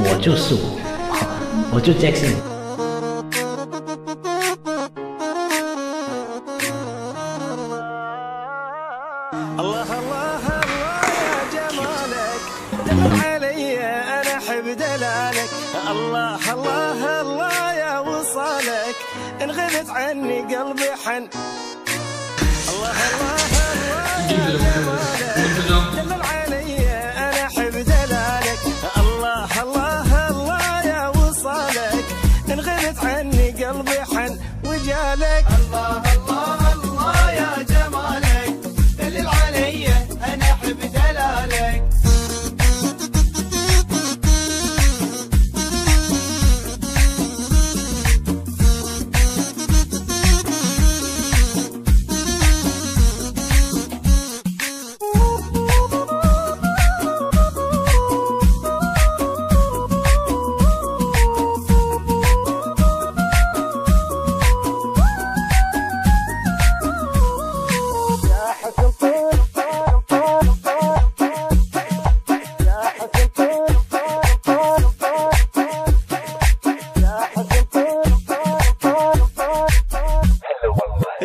我就是我，我就 Jackson。الله الله الله يا جمالك دلل علي انا احب دلالك. الله الله الله يا وصالك ان غبت عني قلبي حن. الله الله الله يا جمالك دلل علي انا احب دلالك. الله الله الله يا وصالك ان غبت عني قلبي حن وجالك. الله الله الله يا جمالك دلل علي انا احب دلالك.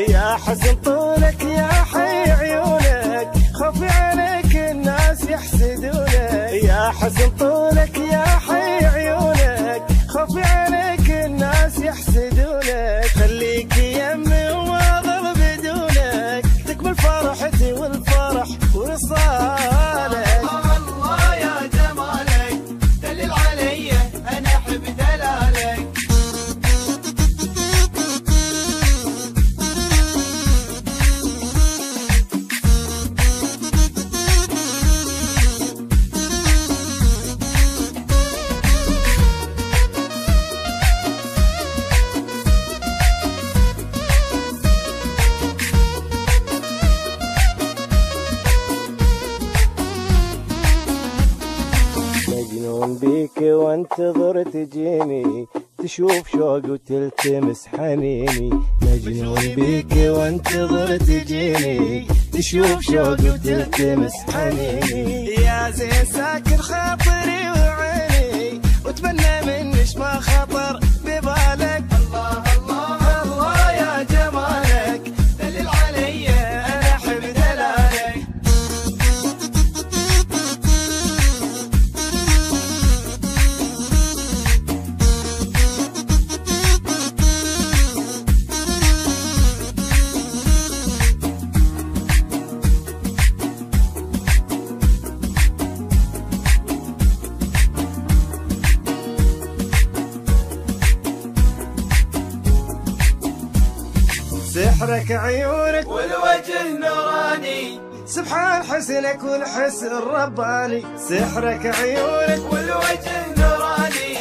يا حسن طولك يا حي عيونك خفي عليك الناس يحسدونك. يا حسن طولك يا حي عيونك خفي عليك الناس يحسدونك. خليك يمي وما ظل بدونك تكمل فرحتي والفرح وصالك. الله يا جمالك دلل علي انا احب دلالك. مجنون بيك وانتظر تجيني تشوف شوق وتلتمس حنيني. مجنون بيك وانتظر تجيني تشوف شوق وتلتمس حنيني. يا زين ساكن خاطري وعيني وتمنى منش ما خطر ببالك. الله الله الله يا جمالك دلل علي انا احب دلالك. سحرك عيونك والوجه نوراني سبحان حسنك والحسن الرباني. سحرك عيونك والوجه نوراني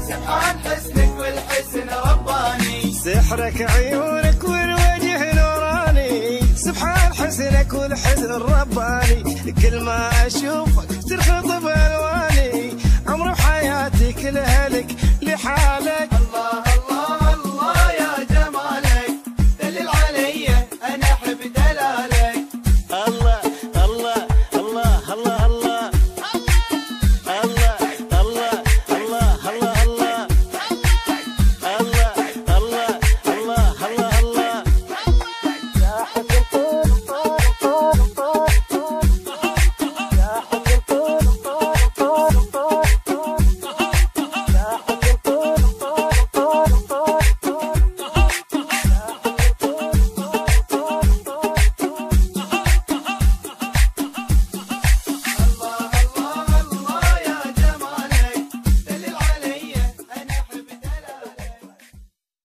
سبحان حسنك والحسن رباني. سحرك عيونك والوجه نوراني سبحان حسنك والحسن الرباني. كل ما اشوفك ترخط بالواني عمر حياتي كلها لك لحالي.